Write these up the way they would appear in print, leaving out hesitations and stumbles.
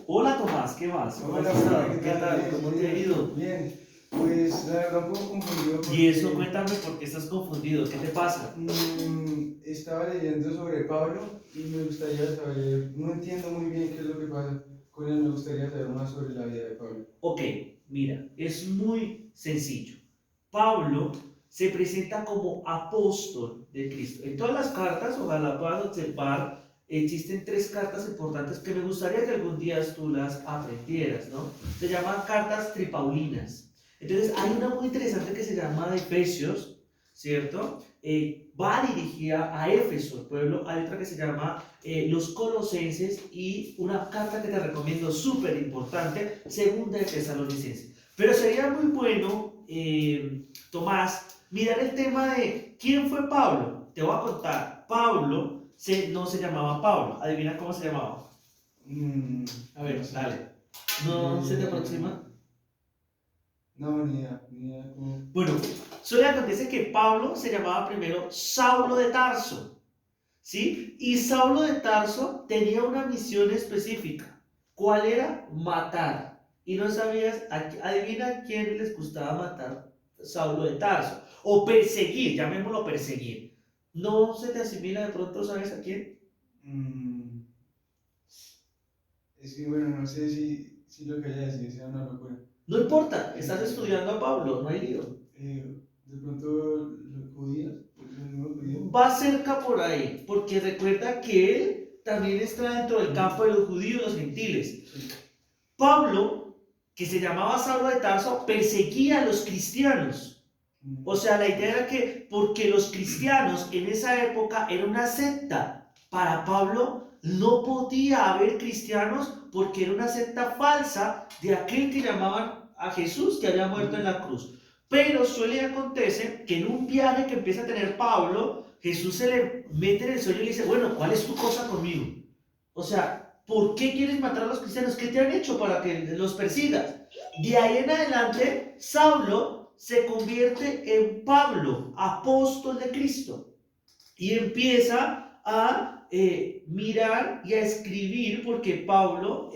Hola Tomás, ¿qué más? ¿Cómo Hola, has estado? ¿qué ¿Qué tal? tal? Bien, ¿Cómo te ha bien, ido? bien. Pues la verdad un poco confundido Y eso, porque cuéntame por qué estás confundido, ¿qué te pasa? estaba leyendo sobre Pablo y me gustaría saber, no entiendo muy bien qué es lo que pasa con él, me gustaría saber más sobre la vida de Pablo. Ok, mira, es muy sencillo. Pablo se presenta como apóstol de Cristo. En todas las cartas, ojalá puedas observar, existen tres cartas importantes que me gustaría que algún día tú las aprendieras, ¿no? Se llaman cartas tripaulinas. Entonces, hay una muy interesante que se llama de Efesios, ¿cierto? Va dirigida a Éfeso, el pueblo. Hay otra que se llama los Colosenses y una carta que te recomiendo súper importante, segunda de Tesalonicenses. Pero sería muy bueno, Tomás, mirar el tema de quién fue Pablo. Te voy a contar. Pablo no se llamaba Pablo. Adivina cómo se llamaba. Mm, A ver, no sé. dale. ¿No se te aproxima? No, ni idea, ni idea cómo. Bueno, solo acontece que Pablo se llamaba primero Saulo de Tarso, ¿sí? Y Saulo de Tarso tenía una misión específica. ¿Cuál era? Matar. Y no sabías, adivina a quién les gustaba matar Saulo de Tarso. O perseguir, llamémoslo perseguir. ¿No se te asimila de pronto, sabes a quién? Mm, es que bueno, no sé si lo que haya decir sea una locura. No importa, estás Eh, estudiando a Pablo, no hay lío. de pronto los judíos, los mismos judíos. Va cerca por ahí, porque recuerda que él también está dentro del campo de los judíos y los gentiles. Sí. Pablo, que se llamaba Saulo de Tarso, perseguía a los cristianos. O sea, la idea era que, porque los cristianos en esa época era una secta, para Pablo no podía haber cristianos porque era una secta falsa de aquel que llamaban a Jesús que había muerto en la cruz. Pero suele acontece que en un viaje que empieza a tener Pablo, Jesús se le mete en el sueño y le dice, bueno, ¿cuál es tu cosa conmigo? O sea, ¿por qué quieres matar a los cristianos? ¿Qué te han hecho para que los persigas? De ahí en adelante, Saulo se convierte en Pablo, apóstol de Cristo, y empieza a mirar y a escribir, porque Pablo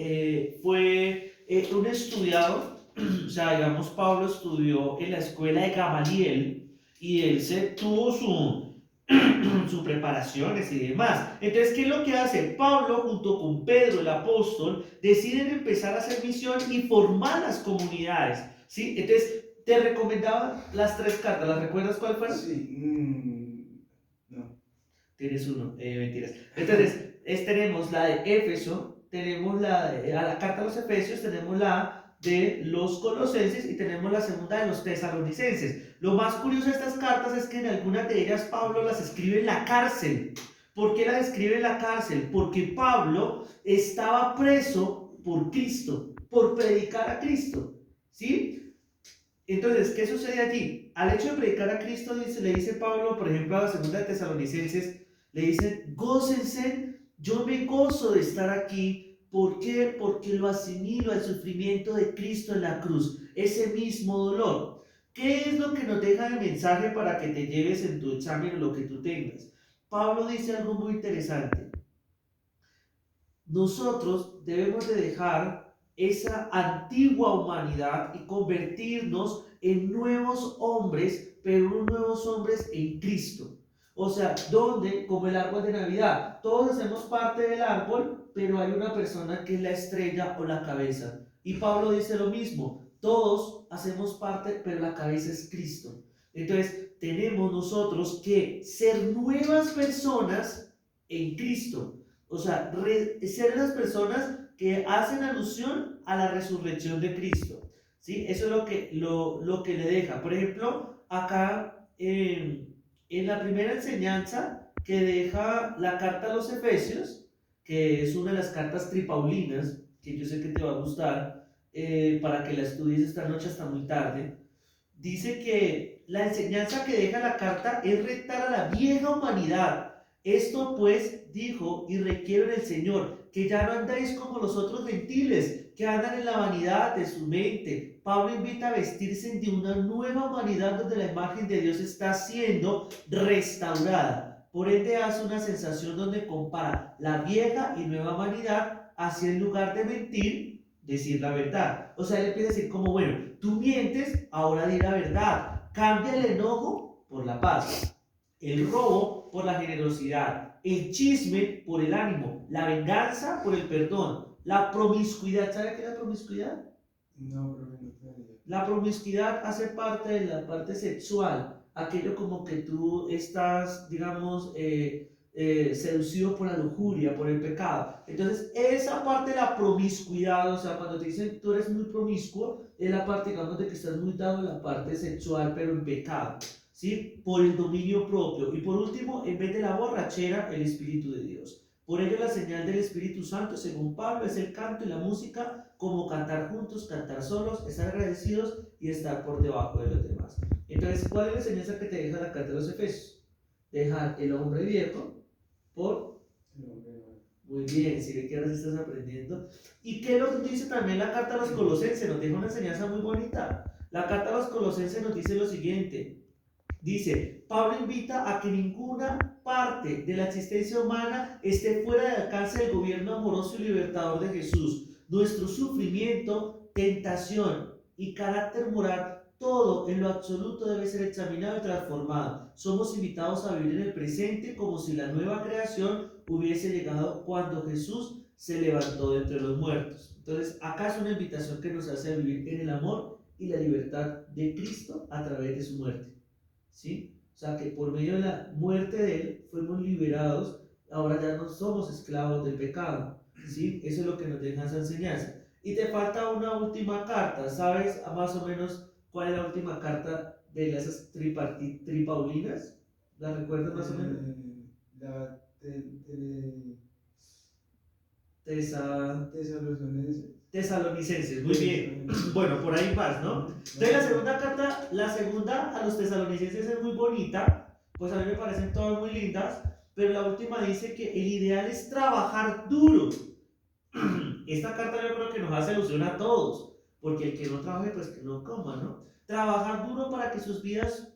fue un estudiado, o sea, digamos, Pablo estudió en la escuela de Gamaliel, y él tuvo su preparaciones y demás. Entonces, ¿qué es lo que hace? Pablo, junto con Pedro, el apóstol, deciden empezar a hacer misión y formar las comunidades, ¿sí? Entonces, te recomendaba las tres cartas, ¿las recuerdas cuál fueron? Sí, no. Tienes uno, mentiras. Entonces, tenemos la de Éfeso, tenemos a la carta a los Efesios, tenemos la de los Colosenses y tenemos la segunda de los Tesalonicenses. Lo más curioso de estas cartas es que en algunas de ellas Pablo las escribe en la cárcel. ¿Por qué las escribe en la cárcel? Porque Pablo estaba preso por Cristo, por predicar a Cristo. ¿Sí? Entonces, ¿qué sucede allí? Al hecho de predicar a Cristo, le dice Pablo, por ejemplo, a la segunda de Tesalonicenses, le dice, gócense, yo me gozo de estar aquí. ¿Por qué? Porque lo asimilo al sufrimiento de Cristo en la cruz, ese mismo dolor. ¿Qué es lo que nos deja el mensaje para que te lleves en tu examen o lo que tú tengas? Pablo dice algo muy interesante. Nosotros debemos de dejar esa antigua humanidad y convertirnos en nuevos hombres, pero unos nuevos hombres en Cristo. O sea, donde, como el árbol de Navidad, todos hacemos parte del árbol, pero hay una persona que es la estrella o la cabeza. Y Pablo dice lo mismo, todos hacemos parte, pero la cabeza es Cristo. Entonces, tenemos nosotros que ser nuevas personas en Cristo. O sea, ser las personas que hacen alusión a la resurrección de Cristo. ¿Sí? Eso es lo que le deja. Por ejemplo, acá en la primera enseñanza que deja la carta a los Efesios, que es una de las cartas tripaulinas, que yo sé que te va a gustar, para que la estudies esta noche hasta muy tarde, dice que la enseñanza que deja la carta es retar a la vieja humanidad. Esto pues dijo y requiero en el Señor, que ya no andéis como los otros gentiles, que andan en la vanidad de su mente. Pablo invita a vestirse de una nueva humanidad donde la imagen de Dios está siendo restaurada. Por ende hace una sensación donde compara la vieja y nueva humanidad así en lugar de mentir, decir la verdad. O sea, él empieza a decir como, bueno, tú mientes, ahora di la verdad. Cambia el enojo por la paz, el robo por la generosidad, el chisme por el ánimo, la venganza por el perdón, la promiscuidad. ¿Sabe qué es la promiscuidad? No, profe, no tengo idea. La promiscuidad hace parte de la parte sexual, aquello como que tú estás, digamos, seducido por la lujuria, por el pecado. Entonces, esa parte de la promiscuidad, o sea, cuando te dicen tú eres muy promiscuo, es la parte, digamos, de que estás muy dado en la parte sexual, pero en pecado, ¿sí? Por el dominio propio. Y por último, en vez de la borrachera, el Espíritu de Dios. Por ello, la señal del Espíritu Santo, según Pablo, es el canto y la música, como cantar juntos, cantar solos, estar agradecidos y estar por debajo de los demás. Entonces, ¿cuál es la enseñanza que te deja la carta de los Efesios? Dejar el hombre viejo por... Muy bien, si ve que ahora sí estás aprendiendo. ¿Y qué nos dice también la carta a los Colosenses? Nos deja una enseñanza muy bonita. La carta a los Colosenses nos dice lo siguiente. Dice, Pablo invita a que ninguna parte de la existencia humana esté fuera del alcance del gobierno amoroso y libertador de Jesús. Nuestro sufrimiento, tentación y carácter moral, todo en lo absoluto debe ser examinado y transformado. Somos invitados a vivir en el presente como si la nueva creación hubiese llegado cuando Jesús se levantó de entre los muertos. Entonces, acá es una invitación que nos hace a vivir en el amor y la libertad de Cristo a través de su muerte. ¿Sí? O sea que por medio de la muerte de Él fuimos liberados, ahora ya no somos esclavos del pecado, ¿sí? Eso es lo que nos deja esa enseñanza. Y te falta una última carta, ¿sabes más o menos cuál es la última carta de esas tripaulinas? ¿La recuerdas más o menos? La Tesa... Tesalonicenses. Tesalonicenses, muy bien. Bueno, por ahí vas, ¿no? Entonces la segunda carta, la segunda a los tesalonicenses es muy bonita, pues a mí me parecen todas muy lindas, pero la última dice que el ideal es trabajar duro. Esta carta yo creo que nos hace alusión a todos, porque el que no trabaje, pues que no coma, ¿no? Trabajar duro para que sus vidas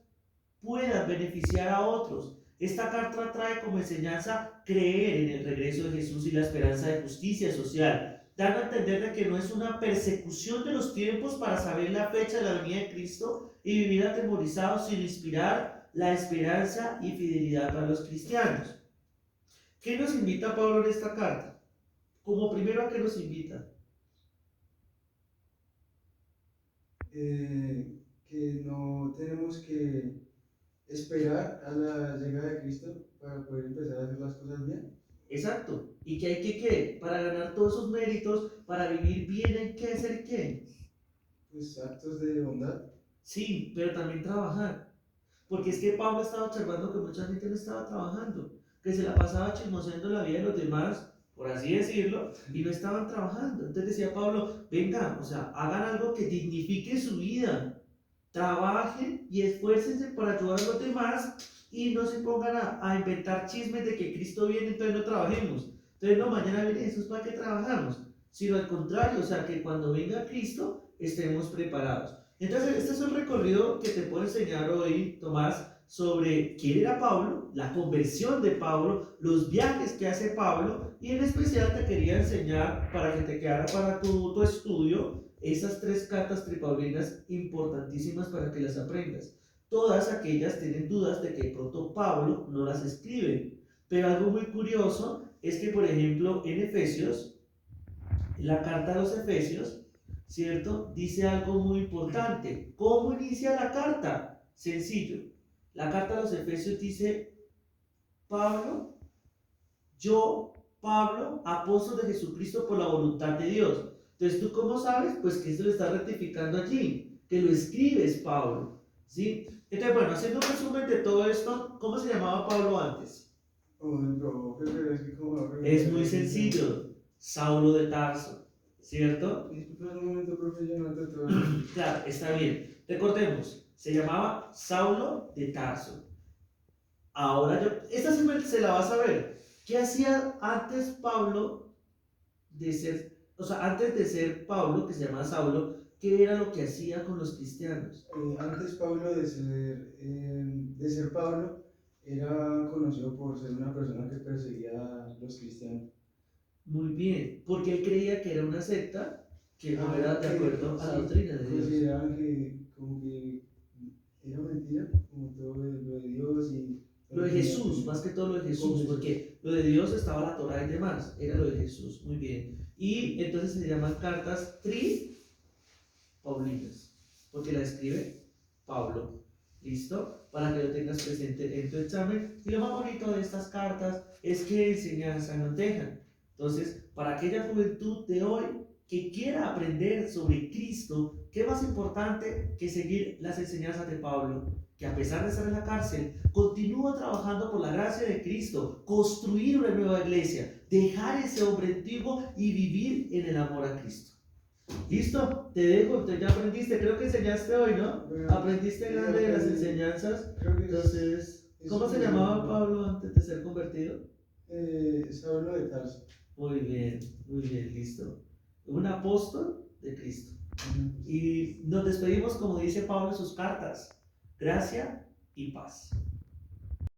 puedan beneficiar a otros. Esta carta trae como enseñanza creer en el regreso de Jesús y la esperanza de justicia social, dando a entender de que no es una persecución de los tiempos para saber la fecha de la venida de Cristo y vivir atemorizados, sino inspirar la esperanza y fidelidad para los cristianos. ¿Qué nos invita Pablo en esta carta? Como primero, ¿a qué nos invita? Que no tenemos que esperar a la llegada de Cristo para poder empezar a hacer las cosas bien. Exacto. ¿Y que hay que qué? Para ganar todos esos méritos, para vivir bien, hay que hacer qué? Pues actos de bondad. Sí, pero también trabajar. Porque es que Pablo estaba observando que mucha gente no estaba trabajando, que se la pasaba chismoseando la vida de los demás, por así decirlo, y no estaban trabajando. Entonces decía Pablo, venga, o sea, hagan algo que dignifique su vida, trabajen y esfuércense para ayudar a los demás y no se pongan a inventar chismes de que Cristo viene, entonces no trabajemos. Entonces no, mañana viene Jesús, ¿para qué trabajamos? Sino al contrario, o sea, que cuando venga Cristo estemos preparados. Entonces, este es un recorrido que te puedo enseñar hoy, Tomás, sobre quién era Pablo, la conversión de Pablo, los viajes que hace Pablo, y en especial te quería enseñar, para que te quedara para tu estudio, esas tres cartas tripaulinas importantísimas para que las aprendas. Todas aquellas tienen dudas de que de pronto Pablo no las escribe, pero algo muy curioso es que, por ejemplo, en Efesios, la carta a los Efesios, ¿cierto? Dice algo muy importante. ¿Cómo inicia la carta? Sencillo. La carta a los Efesios dice, Pablo, yo, Pablo, apóstol de Jesucristo por la voluntad de Dios. Entonces, ¿tú cómo sabes? Pues que esto lo está ratificando allí, que lo escribes Pablo, ¿sí? Entonces, bueno, haciendo un resumen de todo esto, ¿cómo se llamaba Pablo antes? Es muy sencillo, Saulo de Tarso, ¿cierto? Disculpa un momento, profe, yo no te todo. Claro, está bien. Recordemos, se llamaba Saulo de Tarso. Ahora esta se la vas a ver. ¿Qué hacía antes Pablo de ser, o sea, antes de ser Pablo, que se llamaba Saulo, qué era lo que hacía con los cristianos? Antes Pablo de ser Pablo, era conocido por ser una persona que perseguía a los cristianos. Muy bien, porque él creía que era una secta que no era de acuerdo a la doctrina de Dios. Consideraban que como que era mentira, como todo lo de Dios y Lo de Jesús, más que todo lo de Jesús, porque lo de Dios estaba la Torá y demás, era lo de Jesús, muy bien. Y entonces se llaman cartas Paulinas, porque la escribe Pablo. ¿Listo? Para que lo tengas presente en tu examen. Y lo más bonito de estas cartas es que enseñanza nos dejan. Entonces, para aquella juventud de hoy que quiera aprender sobre Cristo, ¿qué más importante que seguir las enseñanzas de Pablo? Que a pesar de estar en la cárcel, continúa trabajando por la gracia de Cristo, construir una nueva iglesia, dejar ese hombre antiguo y vivir en el amor a Cristo. Listo, te dejo, entonces ya aprendiste, creo que enseñaste hoy, ¿no? Bueno, aprendiste grande de las enseñanzas. Creo que Entonces, ¿cómo se llamaba Pablo antes de ser convertido? Saulo de Tarso. Muy bien, listo. Un apóstol de Cristo. Y nos despedimos como dice Pablo en sus cartas, gracia y paz.